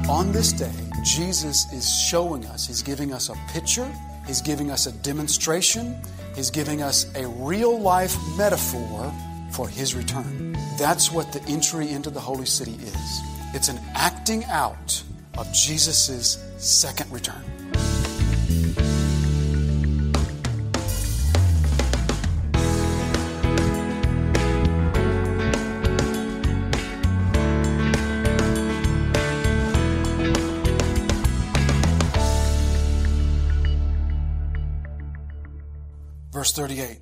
On this day, Jesus is showing us, He's giving us a picture, He's giving us a demonstration, He's giving us a real-life metaphor for His return. That's what the entry into the holy city is. It's an acting out of Jesus' second return. Verse 38,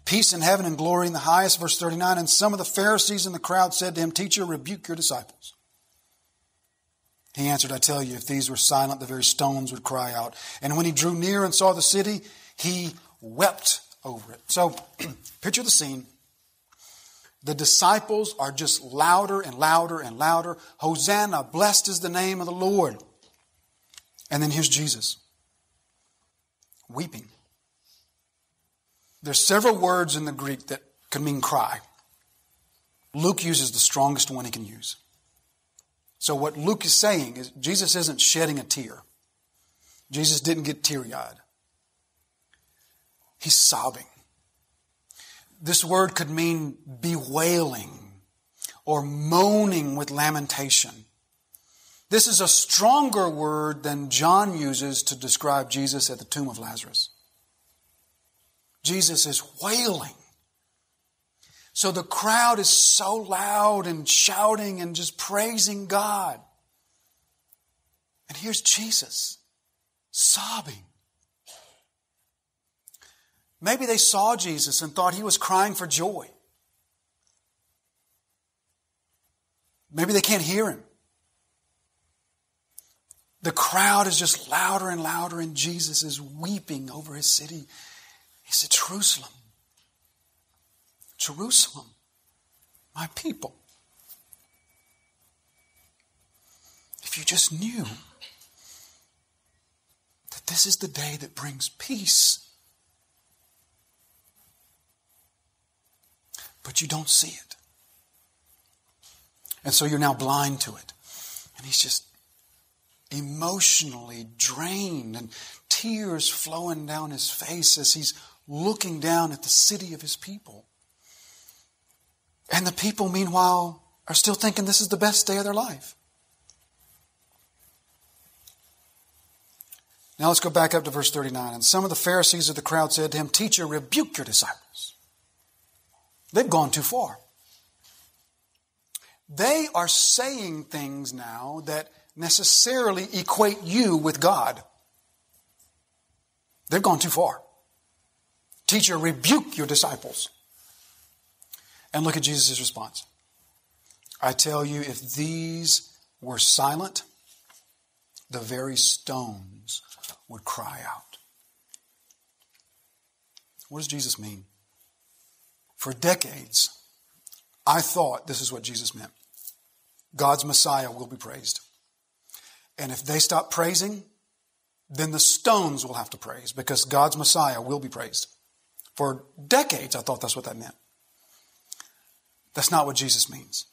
peace in heaven and glory in the highest. Verse 39, and some of the Pharisees in the crowd said to him, Teacher, rebuke your disciples. He answered, I tell you, if these were silent, the very stones would cry out. And when he drew near and saw the city, he wept over it. So, picture the scene. The disciples are just louder and louder and louder. Hosanna, blessed is the name of the Lord. And then here's Jesus, weeping. There's several words in the Greek that can mean cry. Luke uses the strongest one he can use. So what Luke is saying is Jesus isn't shedding a tear. Jesus didn't get teary-eyed. He's sobbing. This word could mean bewailing or moaning with lamentation. This is a stronger word than John uses to describe Jesus at the tomb of Lazarus. Jesus is wailing. So the crowd is so loud and shouting and just praising God. And here's Jesus sobbing. Maybe they saw Jesus and thought he was crying for joy. Maybe they can't hear him. The crowd is just louder and louder, and Jesus is weeping over his city. He said, Jerusalem, Jerusalem, my people. If you just knew that this is the day that brings peace. But you don't see it. And so you're now blind to it. And he's just emotionally drained and tears flowing down his face as he's looking down at the city of his people. And the people, meanwhile, are still thinking this is the best day of their life. Now let's go back up to verse 39. And some of the Pharisees of the crowd said to him, Teacher, rebuke your disciples. They've gone too far. They are saying things now that necessarily equate you with God. They've gone too far. Teacher, rebuke your disciples. And look at Jesus' response. I tell you, if these were silent, the very stones would cry out. What does Jesus mean? For decades, I thought this is what Jesus meant. God's Messiah will be praised. And if they stop praising, then the stones will have to praise because God's Messiah will be praised. For decades, I thought that's what that meant. That's not what Jesus means.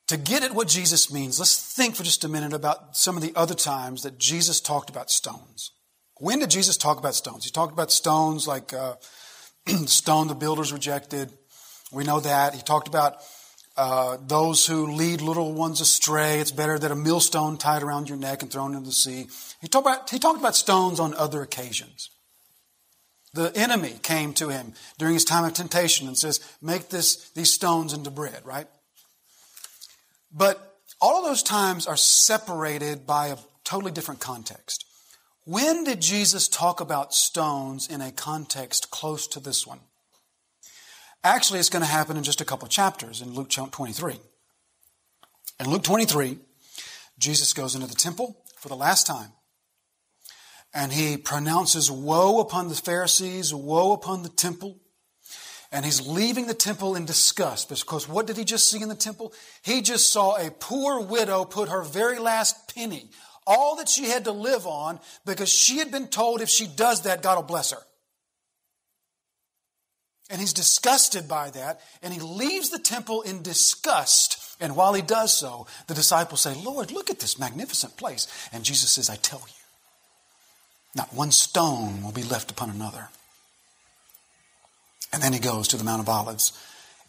To get at what Jesus means, let's think for just a minute about some of the other times that Jesus talked about stones. When did Jesus talk about stones? He talked about stones like stone the builders rejected. We know that. He talked about those who lead little ones astray. It's better that a millstone tied around your neck and thrown into the sea. He talked about stones on other occasions. The enemy came to him during his time of temptation and says, make these stones into bread, right? But all of those times are separated by a totally different context. When did Jesus talk about stones in a context close to this one? Actually, it's going to happen in just a couple of chapters in Luke 23. In Luke 23, Jesus goes into the temple for the last time. And he pronounces woe upon the Pharisees, woe upon the temple. And he's leaving the temple in disgust because what did he just see in the temple? He just saw a poor widow put her very last penny, all that she had to live on, because she had been told if she does that, God will bless her. And he's disgusted by that, and he leaves the temple in disgust And while he does so, the disciples say, Lord, look at this magnificent place. And Jesus says, I tell you, not one stone will be left upon another. And then he goes to the Mount of Olives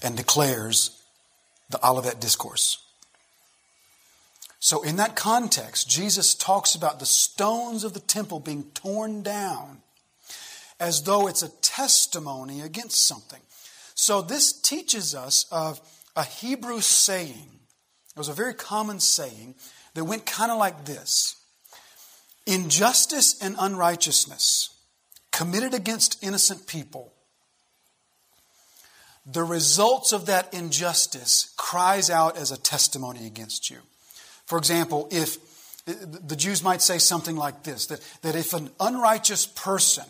and declares the Olivet Discourse. So in that context, Jesus talks about the stones of the temple being torn down as though it's a testimony against something. So this teaches us of a Hebrew saying. It was a very common saying that went kind of like this. Injustice and unrighteousness committed against innocent people, the results of that injustice cries out as a testimony against you. For example, if the Jews might say something like this, that if an unrighteous person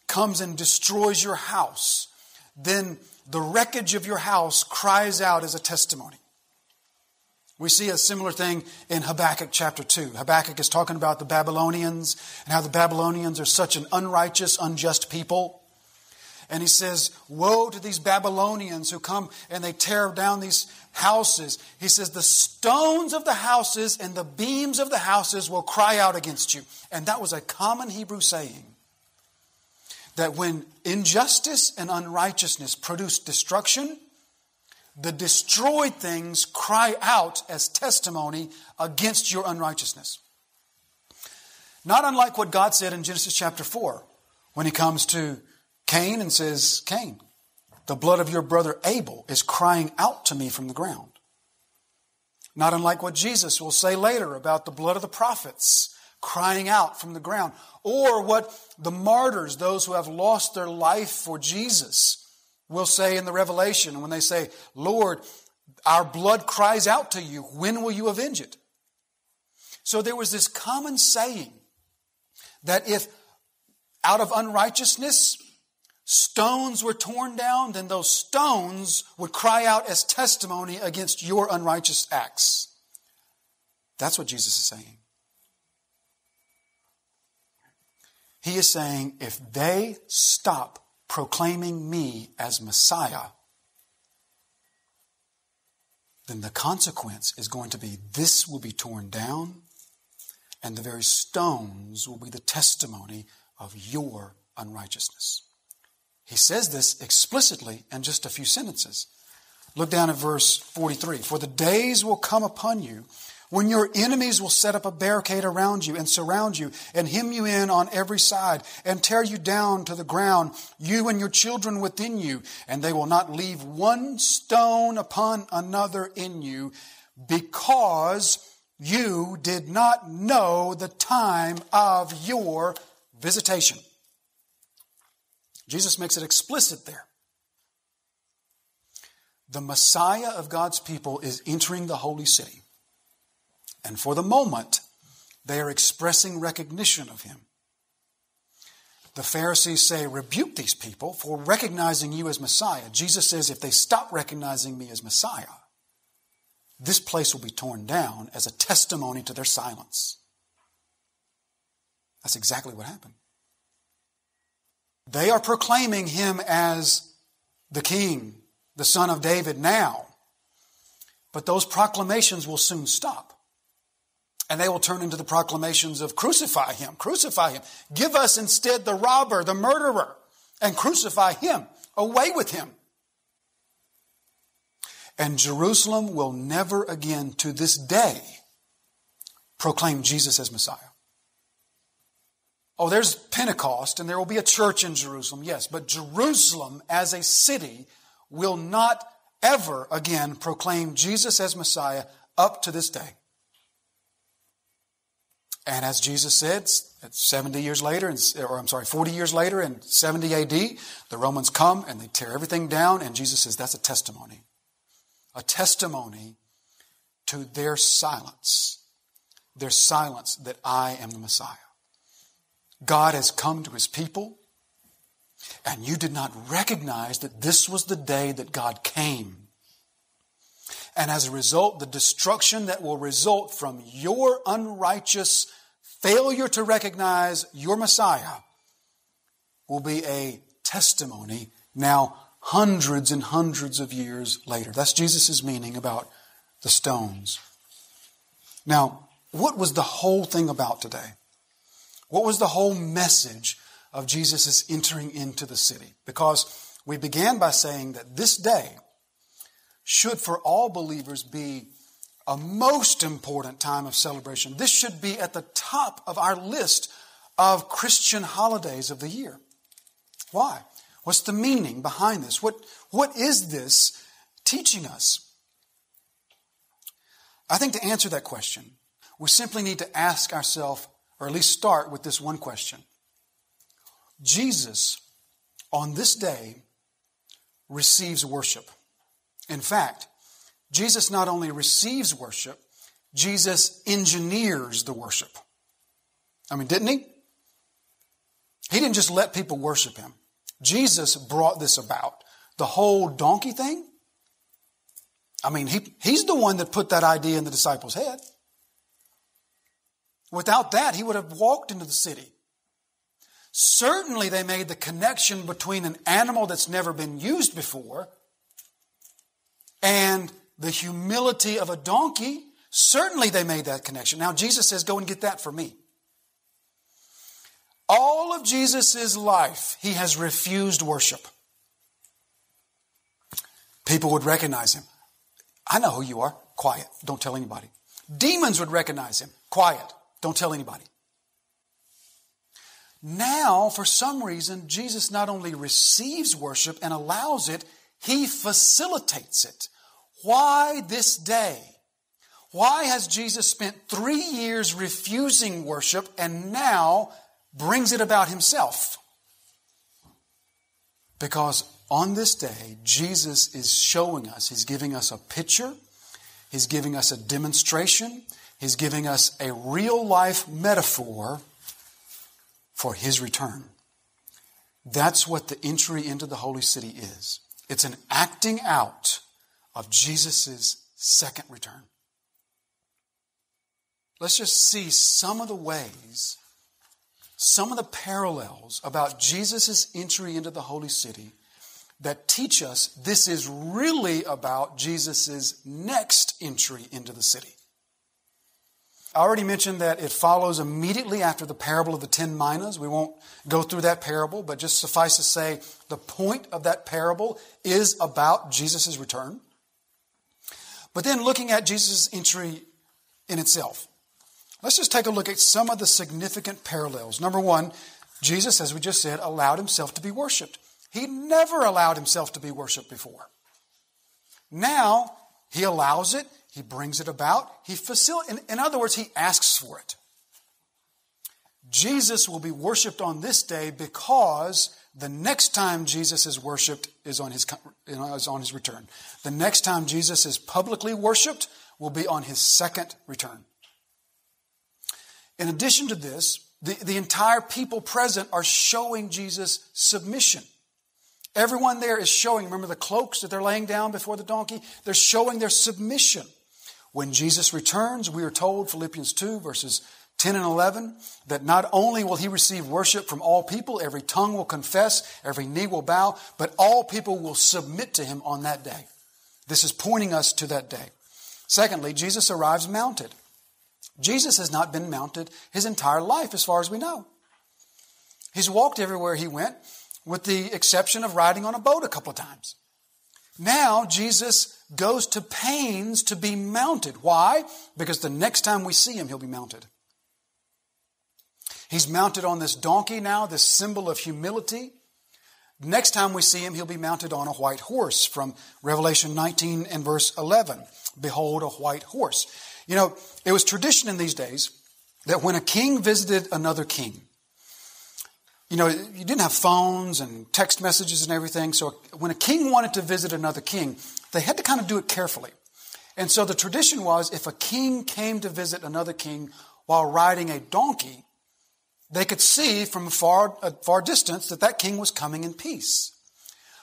comes and destroys your house, then the wreckage of your house cries out as a testimony. We see a similar thing in Habakkuk chapter 2. Habakkuk is talking about the Babylonians and how the Babylonians are such an unrighteous, unjust people. And he says, woe to these Babylonians who come and they tear down these houses. He says, the stones of the houses and the beams of the houses will cry out against you. And that was a common Hebrew saying. That when injustice and unrighteousness produce destruction, the destroyed things cry out as testimony against your unrighteousness. Not unlike what God said in Genesis chapter 4 when he comes to Cain and says, Cain, the blood of your brother Abel is crying out to me from the ground. Not unlike what Jesus will say later about the blood of the prophets crying out from the ground. Or what the martyrs, those who have lost their life for Jesus, will say in the Revelation when they say, Lord, our blood cries out to you. When will you avenge it? So there was this common saying that if out of unrighteousness stones were torn down, then those stones would cry out as testimony against your unrighteous acts. That's what Jesus is saying. He is saying, if they stop proclaiming me as Messiah, then the consequence is going to be this will be torn down, and the very stones will be the testimony of your unrighteousness. He says this explicitly in just a few sentences. Look down at verse 43. For the days will come upon you when your enemies will set up a barricade around you and surround you and hem you in on every side and tear you down to the ground, you and your children within you, and they will not leave one stone upon another in you, because you did not know the time of your visitation. Jesus makes it explicit there. The Messiah of God's people is entering the holy city. And for the moment, they are expressing recognition of him. The Pharisees say, rebuke these people for recognizing you as Messiah. Jesus says, if they stop recognizing me as Messiah, this place will be torn down as a testimony to their silence. That's exactly what happened. They are proclaiming him as the king, the son of David now. But those proclamations will soon stop. And they will turn into the proclamations of crucify him, give us instead the robber, the murderer, and crucify him, away with him. And Jerusalem will never again to this day proclaim Jesus as Messiah. Oh, there's Pentecost and there will be a church in Jerusalem, yes, but Jerusalem as a city will not ever again proclaim Jesus as Messiah up to this day. And as Jesus said, 40 years later in 70 AD, the Romans come and they tear everything down, and Jesus says that's a testimony to their silence that I am the Messiah. God has come to his people, and you did not recognize that this was the day that God came. And as a result, the destruction that will result from your unrighteous failure to recognize your Messiah will be a testimony now hundreds and hundreds of years later. That's Jesus' meaning about the stones. Now, what was the whole thing about today? What was the whole message of Jesus' entering into the city? Because we began by saying that this day should for all believers be a most important time of celebration. This should be at the top of our list of Christian holidays of the year. Why? What's the meaning behind this? What is this teaching us? I think to answer that question, we simply need to ask ourselves, or at least start with this one question. Jesus, on this day, receives worship. In fact, Jesus not only receives worship, Jesus engineers the worship. I mean, didn't he? He didn't just let people worship him. Jesus brought this about. The whole donkey thing, I mean, he's the one that put that idea in the disciples' head. Without that, he would have walked into the city. Certainly they made the connection between an animal that's never been used before and the humility of a donkey. Certainly they made that connection. Now Jesus says, go and get that for me. All of Jesus' life, he has refused worship. People would recognize him. I know who you are. Quiet. Don't tell anybody. Demons would recognize him. Quiet. Don't tell anybody. Now, for some reason, Jesus not only receives worship and allows it, he facilitates it. Why this day? Why has Jesus spent 3 years refusing worship and now brings it about himself? Because on this day, Jesus is showing us, he's giving us a picture, he's giving us a demonstration, he's giving us a real life metaphor for his return. That's what the entry into the holy city is. It's an acting out of Jesus' second return. Let's just see some of the ways, some of the parallels about Jesus' entry into the holy city that teach us this is really about Jesus' next entry into the city. I already mentioned that it follows immediately after the parable of the 10 minas. We won't go through that parable, but just suffice to say the point of that parable is about Jesus' return. But then looking at Jesus' entry in itself, let's just take a look at some of the significant parallels. Number one, Jesus, as we just said, allowed himself to be worshiped. He never allowed himself to be worshiped before. Now, he allows it. He brings it about. In other words, he asks for it. Jesus will be worshiped on this day because the next time Jesus is worshiped is on his return. The next time Jesus is publicly worshiped will be on his second return. In addition to this, the entire people present are showing Jesus submission. Everyone there is showing, remember the cloaks that they're laying down before the donkey? They're showing their submission. When Jesus returns, we are told, Philippians 2, verses 10 and 11, that not only will he receive worship from all people, every tongue will confess, every knee will bow, but all people will submit to him on that day. This is pointing us to that day. Secondly, Jesus arrives mounted. Jesus has not been mounted his entire life as far as we know. He's walked everywhere he went, with the exception of riding on a boat a couple of times. Now, Jesus goes to pains to be mounted. Why? Because the next time we see him, he'll be mounted. He's mounted on this donkey now, this symbol of humility. Next time we see him, he'll be mounted on a white horse from Revelation 19 and verse 11. Behold, a white horse. You know, it was tradition in these days that when a king visited another king, you know, you didn't have phones and text messages and everything. So when a king wanted to visit another king, they had to kind of do it carefully. And so the tradition was if a king came to visit another king while riding a donkey, they could see from a far distance that king was coming in peace.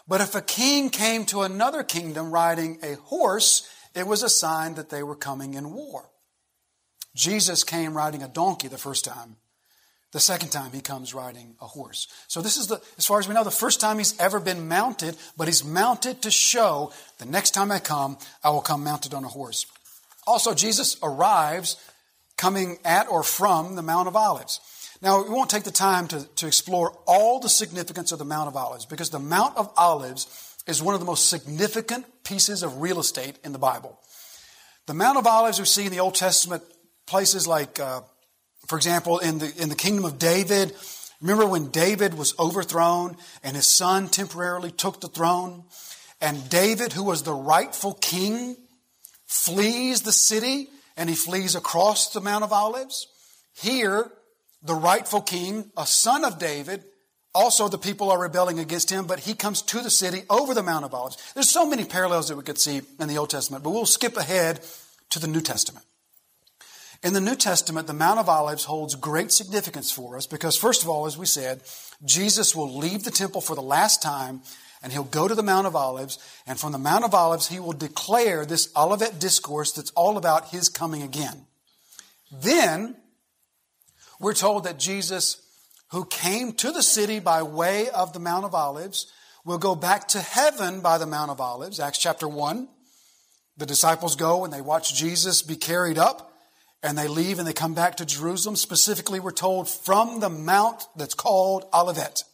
But if a king came to another kingdom riding a horse, it was a sign that they were coming in war. Jesus came riding a donkey the first time. The second time he comes riding a horse. So this is as far as we know, the first time he's ever been mounted, but he's mounted to show the next time I come, I will come mounted on a horse. Also, Jesus arrives coming at or from the Mount of Olives. Now, we won't take the time to explore all the significance of the Mount of Olives, because the Mount of Olives is one of the most significant pieces of real estate in the Bible. The Mount of Olives we see in the Old Testament places like, for example, in the kingdom of David. Remember when David was overthrown and his son temporarily took the throne? And David, who was the rightful king, flees the city and he flees across the Mount of Olives. Here, the rightful king, a son of David, also the people are rebelling against him, but he comes to the city over the Mount of Olives. There's so many parallels that we could see in the Old Testament, but we'll skip ahead to the New Testament. In the New Testament, the Mount of Olives holds great significance for us because, first of all, as we said, Jesus will leave the temple for the last time and he'll go to the Mount of Olives, and from the Mount of Olives he will declare this Olivet discourse that's all about his coming again. Then we're told that Jesus, who came to the city by way of the Mount of Olives, will go back to heaven by the Mount of Olives. Acts chapter 1. The disciples go and they watch Jesus be carried up, and they leave and they come back to Jerusalem. Specifically, we're told from the mount that's called Olivet.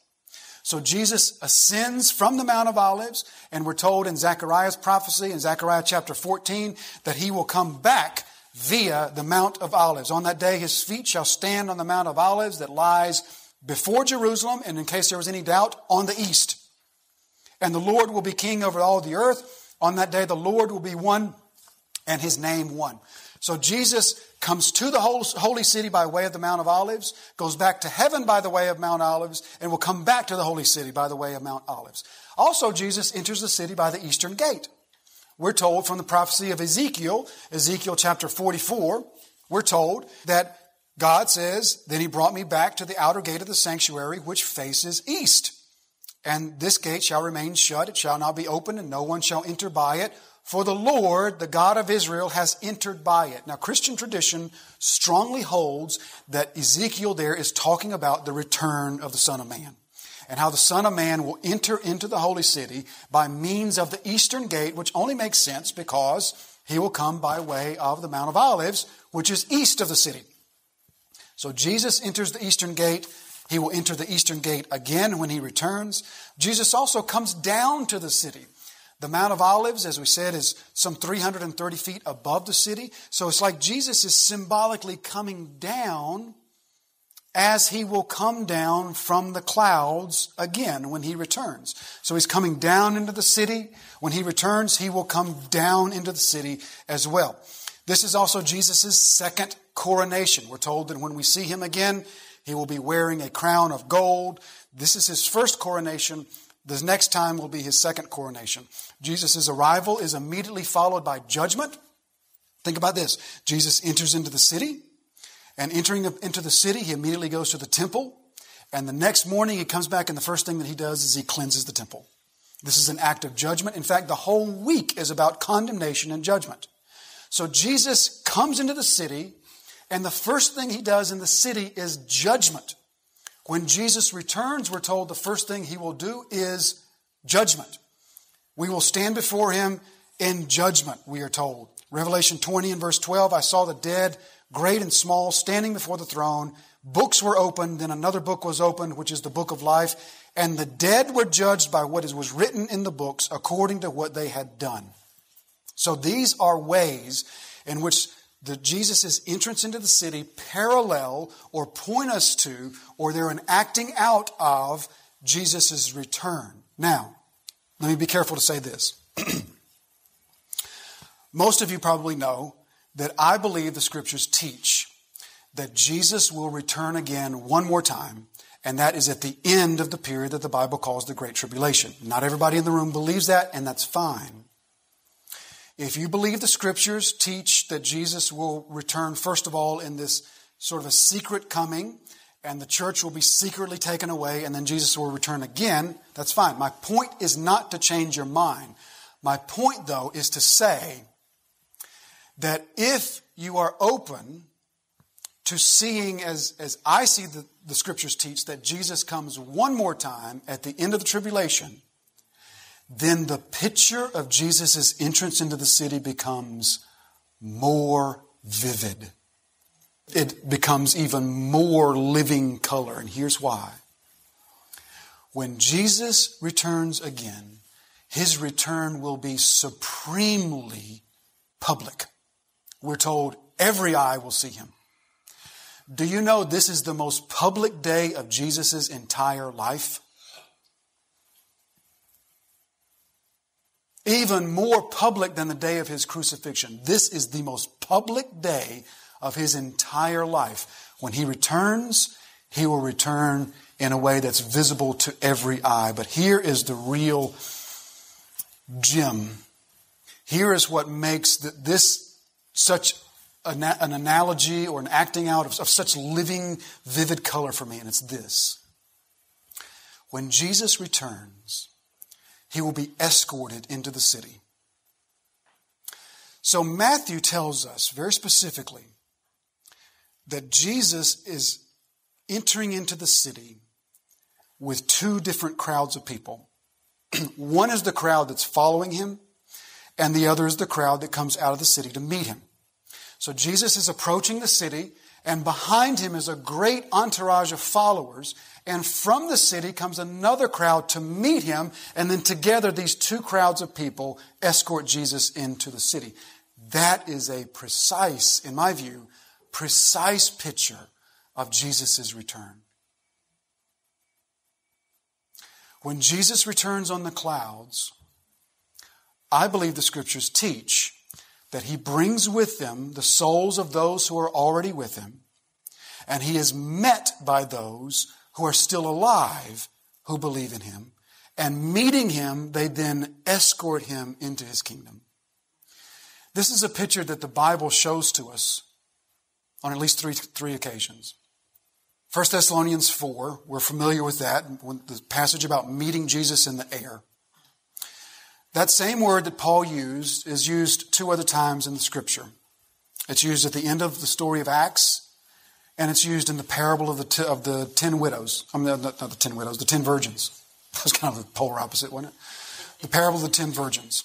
So Jesus ascends from the Mount of Olives, and we're told in Zechariah's prophecy, in Zechariah chapter 14, that he will come back via the Mount of Olives. On that day, his feet shall stand on the Mount of Olives that lies before Jerusalem, and in case there was any doubt, on the east. And the Lord will be king over all the earth. On that day, the Lord will be one, and his name one. So Jesus comes to the holy city by way of the Mount of Olives, goes back to heaven by the way of Mount Olives, and will come back to the holy city by the way of Mount Olives. Also, Jesus enters the city by the eastern gate. We're told from the prophecy of Ezekiel, Ezekiel chapter 44, we're told that God says, "Then he brought me back to the outer gate of the sanctuary, which faces east. And this gate shall remain shut, it shall not be opened, and no one shall enter by it. For the Lord, the God of Israel, has entered by it." Now, Christian tradition strongly holds that Ezekiel there is talking about the return of the Son of Man, and how the Son of Man will enter into the holy city by means of the eastern gate, which only makes sense because he will come by way of the Mount of Olives, which is east of the city. So Jesus enters the eastern gate. He will enter the eastern gate again when he returns. Jesus also comes down to the city. The Mount of Olives, as we said, is some 330 feet above the city. So it's like Jesus is symbolically coming down as he will come down from the clouds again when he returns. So he's coming down into the city. When he returns, he will come down into the city as well. This is also Jesus' second coronation. We're told that when we see him again, he will be wearing a crown of gold. This is his first coronation. The next time will be his second coronation. Jesus' arrival is immediately followed by judgment. Think about this. Jesus enters into the city, and entering into the city, he immediately goes to the temple. And the next morning, he comes back, and the first thing that he does is he cleanses the temple. This is an act of judgment. In fact, the whole week is about condemnation and judgment. So Jesus comes into the city, and the first thing he does in the city is judgment. When Jesus returns, we're told the first thing he will do is judgment. We will stand before him in judgment, we are told. Revelation 20 and verse 12, "I saw the dead, great and small, standing before the throne. Books were opened, then another book was opened, which is the book of life. And the dead were judged by what was written in the books according to what they had done." So these are ways in which Jesus' entrance into the city parallel or point us to, or they're an acting out of Jesus' return. Now, let me be careful to say this. Most of you probably know that I believe the scriptures teach that Jesus will return again one more time, and that is at the end of the period that the Bible calls the Great Tribulation. Not everybody in the room believes that, and that's fine. If you believe the scriptures teach that Jesus will return, first of all, in this sort of a secret coming, and the church will be secretly taken away, and then Jesus will return again, that's fine. My point is not to change your mind. My point, though, is to say that if you are open to seeing, as I see the scriptures teach, that Jesus comes one more time at the end of the tribulation, then the picture of Jesus' entrance into the city becomes more vivid. It becomes even more living color. And here's why. When Jesus returns again, His return will be supremely public. We're told every eye will see Him. Do you know this is the most public day of Jesus' entire life? Even more public than the day of His crucifixion. This is the most public day of His entire life. When He returns, He will return in a way that's visible to every eye. But here is the real gem. Here is what makes this such an analogy or an acting out of such living, vivid color for me. And it's this. When Jesus returns, He will be escorted into the city. So Matthew tells us very specifically that Jesus is entering into the city with two different crowds of people. One is the crowd that's following Him, and the other is the crowd that comes out of the city to meet Him. So Jesus is approaching the city, and behind Him is a great entourage of followers, and from the city comes another crowd to meet Him, and then together these two crowds of people escort Jesus into the city. That is a precise, in my view, precise picture of Jesus' return. When Jesus returns on the clouds, I believe the Scriptures teach that He brings with Him the souls of those who are already with Him, and He is met by those who are still alive who believe in Him, and meeting Him, they then escort Him into His kingdom. This is a picture that the Bible shows to us on at least three occasions. 1 Thessalonians 4, we're familiar with that, the passage about meeting Jesus in the air. That same word that Paul used is used two other times in the Scripture. It's used at the end of the story of Acts, and it's used in the parable of the 10 widows. I mean, not the 10 widows, the 10 virgins. That was kind of the polar opposite, wasn't it? The parable of the 10 virgins.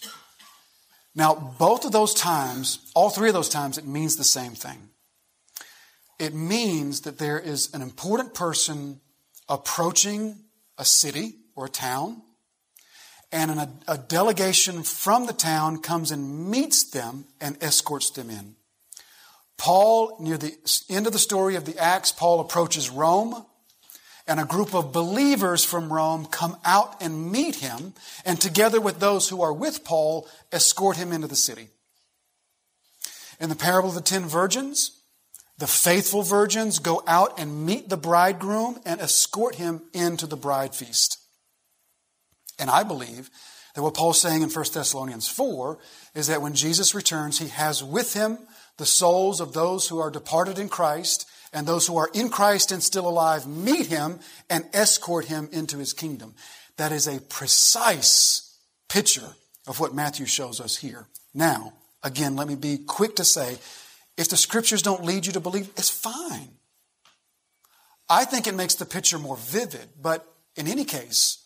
Now, both of those times, all three of those times, it means the same thing. It means that there is an important person approaching a city or a town, and a delegation from the town comes and meets them and escorts them in. Paul, near the end of the story of the Acts, Paul approaches Rome, and a group of believers from Rome come out and meet him, and together with those who are with Paul, escort him into the city. In the parable of the 10 virgins, the faithful virgins go out and meet the bridegroom and escort him into the bride feast. And I believe that what Paul's saying in 1 Thessalonians 4 is that when Jesus returns, He has with Him the souls of those who are departed in Christ, and those who are in Christ and still alive meet Him and escort Him into His kingdom. That is a precise picture of what Matthew shows us here. Now, again, let me be quick to say, if the Scriptures don't lead you to believe, it's fine. I think it makes the picture more vivid, but in any case,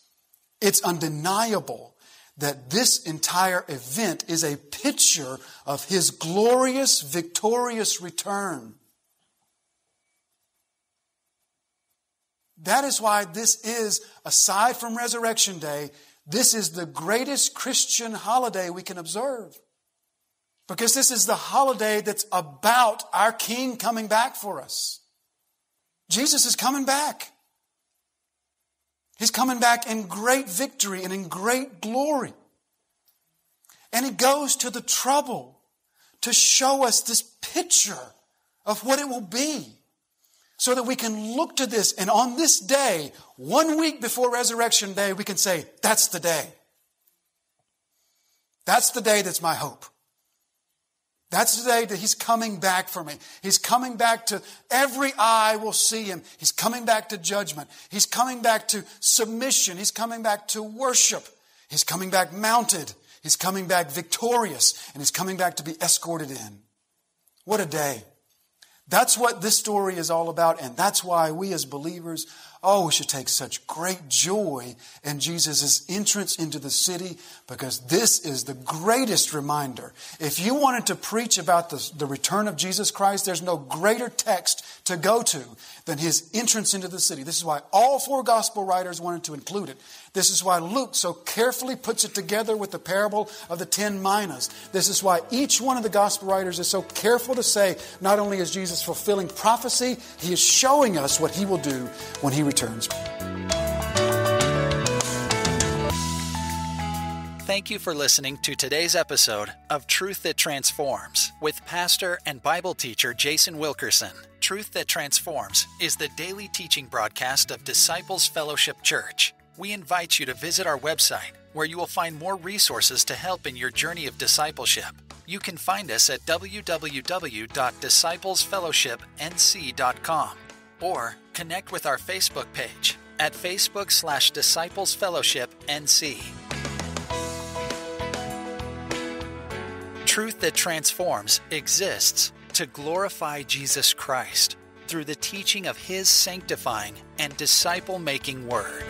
it's undeniable that this entire event is a picture of His glorious, victorious return. That is why this is, aside from Resurrection Day, this is the greatest Christian holiday we can observe. Because this is the holiday that's about our King coming back for us. Jesus is coming back. He's coming back in great victory and in great glory. And He goes to the trouble to show us this picture of what it will be, so that we can look to this, and on this day, 1 week before Resurrection Day, we can say, that's the day. That's the day that's my hope. That's the day that He's coming back for me. He's coming back to, every eye will see Him. He's coming back to judgment. He's coming back to submission. He's coming back to worship. He's coming back mounted. He's coming back victorious. And He's coming back to be escorted in. What a day. That's what this story is all about. And that's why we as believers Oh, we should take such great joy in Jesus' entrance into the city, because this is the greatest reminder. If you wanted to preach about the return of Jesus Christ, there's no greater text to go to than his entrance into the city. This is why all four gospel writers wanted to include it. This is why Luke so carefully puts it together with the parable of the 10 minas. This is why each one of the gospel writers is so careful to say, not only is Jesus fulfilling prophecy, he is showing us what he will do when he returns. Thank you for listening to today's episode of Truth That Transforms with pastor and Bible teacher Jason Wilkerson. Truth That Transforms is the daily teaching broadcast of Disciples Fellowship Church. We invite you to visit our website, where you will find more resources to help in your journey of discipleship. You can find us at www.disciplesfellowshipnc.com or connect with our Facebook page at Facebook/DisciplesFellowshipNC. Truth That Transforms exists to glorify Jesus Christ through the teaching of his sanctifying and disciple-making word.